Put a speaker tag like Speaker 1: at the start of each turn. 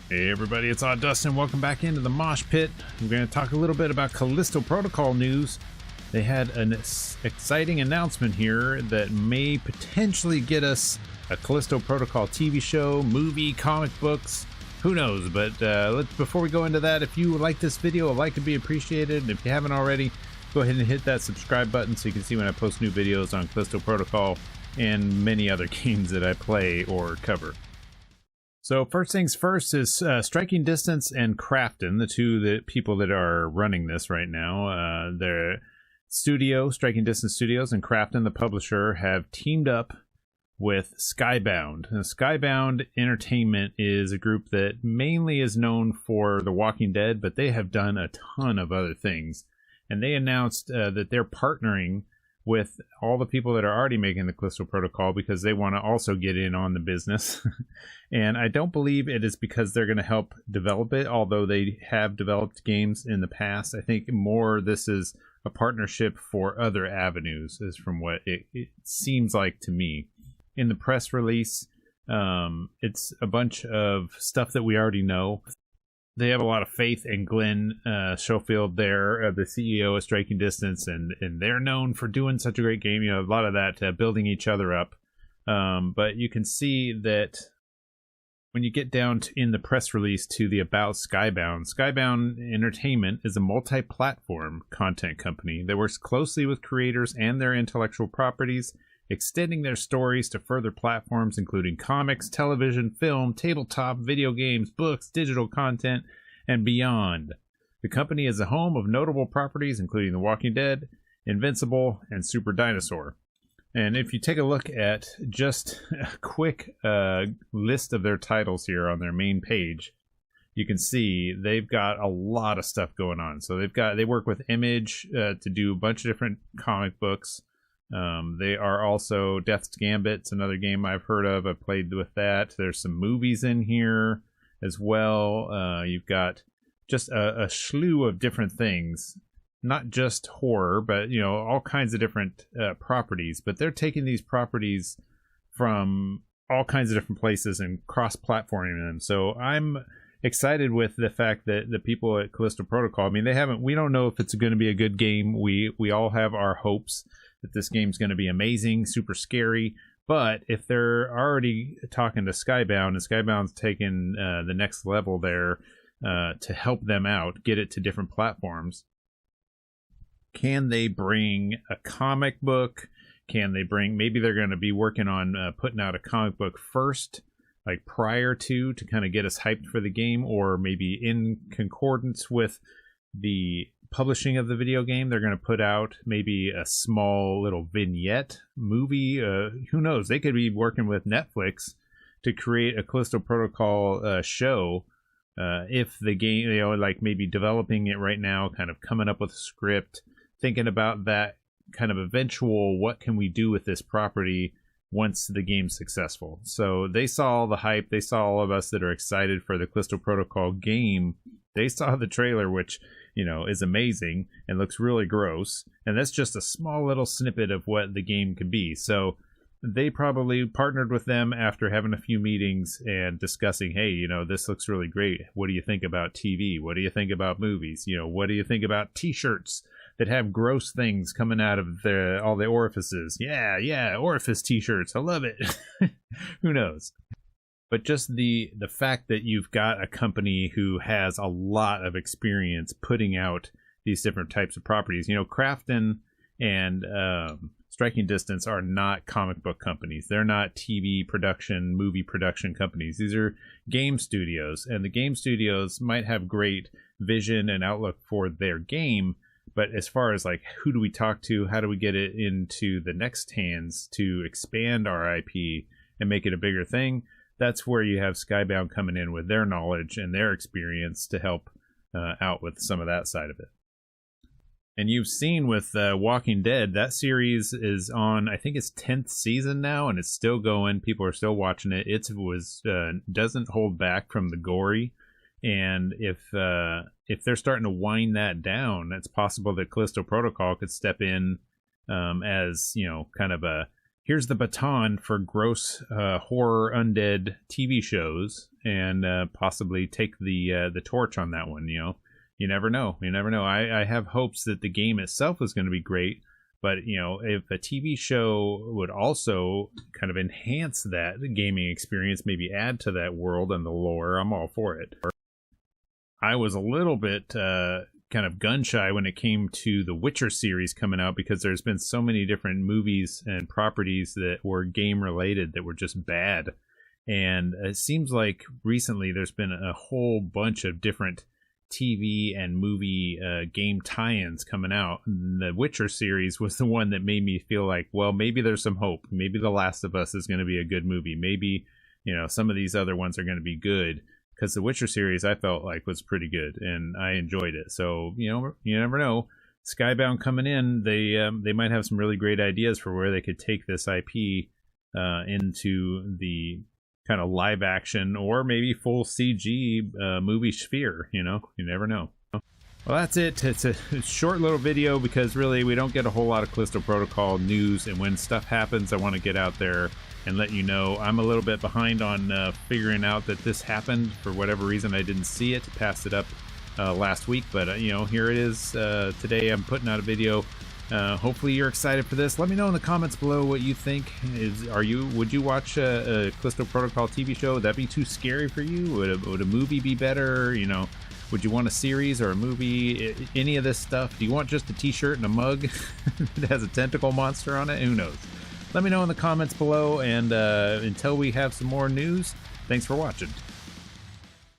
Speaker 1: Hey everybody, it's Odd Dustin. Welcome back into the Mosh Pit. I'm going to talk a little bit about Callisto Protocol news. They had an exciting announcement here that may potentially get us a Callisto Protocol TV show, movie, comic books. Who knows? But before we go into that, if you like this video, I'd like to be appreciated. And if you haven't already, go ahead and hit that subscribe button so you can see when I post new videos on Callisto Protocol and many other games that I play or cover. So first things first is Striking Distance and Crafton, the people that are running this right now. Their studio, Striking Distance Studios, and Crafton, the publisher, have teamed up with Skybound. Now, Skybound Entertainment is a group that mainly is known for The Walking Dead, but they have done a ton of other things. And they announced that they're partnering with all the people that are already making the Callisto Protocol because they want to also get in on the business. And I don't believe it is because they're going to help develop it, although they have developed games in the past. I think more this is a partnership for other avenues, is from what it seems like to me. In the press release, it's a bunch of stuff that we already know. They have a lot of faith in Glenn Schofield there, the CEO of Striking Distance, and they're known for doing such a great game. You know, a lot of that building each other up. But you can see that when you get down in the press release to the About Skybound, Skybound Entertainment is a multi-platform content company that works closely with creators and their intellectual properties, extending their stories to further platforms including comics, television, film, tabletop, video games, books, digital content, and beyond. The company is the home of notable properties including The Walking Dead, Invincible, and Super Dinosaur. And if you take a look at just a quick list of their titles here on their main page, you can see they've got a lot of stuff going on. So they work with Image to do a bunch of different comic books. They are also Death's Gambit's another game I've heard of. I've played with that. There's some movies in here as well. You've got just a slew of different things, not just horror, but you know, all kinds of different properties. But they're taking these properties from all kinds of different places and cross-platforming them. So I'm excited with the fact that the people at Callisto Protocol, I mean, we don't know if it's going to be a good game. We all have our hopes that this game's going to be amazing, super scary. But if they're already talking to Skybound, and Skybound's taking the next level there to help them out, get it to different platforms, can they bring a comic book? Can they bring, maybe they're going to be working on putting out a comic book first, like prior to kind of get us hyped for the game, or maybe in concordance with the publishing of the video game, they're going to put out maybe a small little vignette movie. Who knows? They could be working with Netflix to create a Callisto Protocol show. If the game, you know, like maybe developing it right now, kind of coming up with a script, thinking about that kind of eventual, what can we do with this property once the game's successful. So they saw all the hype. They saw all of us that are excited for the Callisto Protocol game. They saw the trailer, which, you know, is amazing and looks really gross. And that's just a small little snippet of what the game could be. So they probably partnered with them after having a few meetings and discussing, hey, you know, this looks really great. What do you think about TV? What do you think about movies? You know, what do you think about t-shirts that have gross things coming out of all the orifices? Yeah, orifice t-shirts. I love it. Who knows? But just the fact that you've got a company who has a lot of experience putting out these different types of properties. You know, Crafton and Striking Distance are not comic book companies. They're not TV production, movie production companies. These are game studios. And the game studios might have great vision and outlook for their game. But as far as like, who do we talk to? How do we get it into the next hands to expand our IP and make it a bigger thing? That's where you have Skybound coming in with their knowledge and their experience to help out with some of that side of it. And you've seen with Walking Dead, that series is on, I think it's 10th season now, and it's still going. People are still watching it. It doesn't hold back from the gory. And if they're starting to wind that down, it's possible that Callisto Protocol could step in as, you know, kind of a here's the baton for gross horror undead TV shows, and possibly take the torch on that one. You never know. I have hopes that the game itself is going to be great, but if a TV show would also kind of enhance that gaming experience, maybe add to that world and the lore, I'm all for it. I was a little bit kind of gun shy when it came to the Witcher series coming out, because there's been so many different movies and properties that were game related that were just bad. And it seems like recently there's been a whole bunch of different TV and movie game tie-ins coming out. And the Witcher series was the one that made me feel like, well, maybe there's some hope. Maybe The Last of Us is going to be a good movie. Maybe, some of these other ones are going to be good. Because the Witcher series I felt like was pretty good, and I enjoyed it. So, you never know. Skybound coming in, they might have some really great ideas for where they could take this IP into the kind of live action or maybe full CG movie sphere. You never know. Well, that's it. It's a short little video because really we don't get a whole lot of Callisto Protocol news, and when stuff happens, I want to get out there and let you know. I'm a little bit behind on figuring out that this happened. For whatever reason, I didn't see it. Passed it up last week, but here it is. Today I'm putting out a video. Hopefully you're excited for this. Let me know in the comments below what you think. Would you watch a Callisto Protocol TV show? Would that be too scary for you? Would a movie be better? Would you want a series or a movie? Any of this stuff? Do you want just a t-shirt and a mug that has a tentacle monster on it? Who knows? Let me know in the comments below, and until we have some more news, thanks for watching.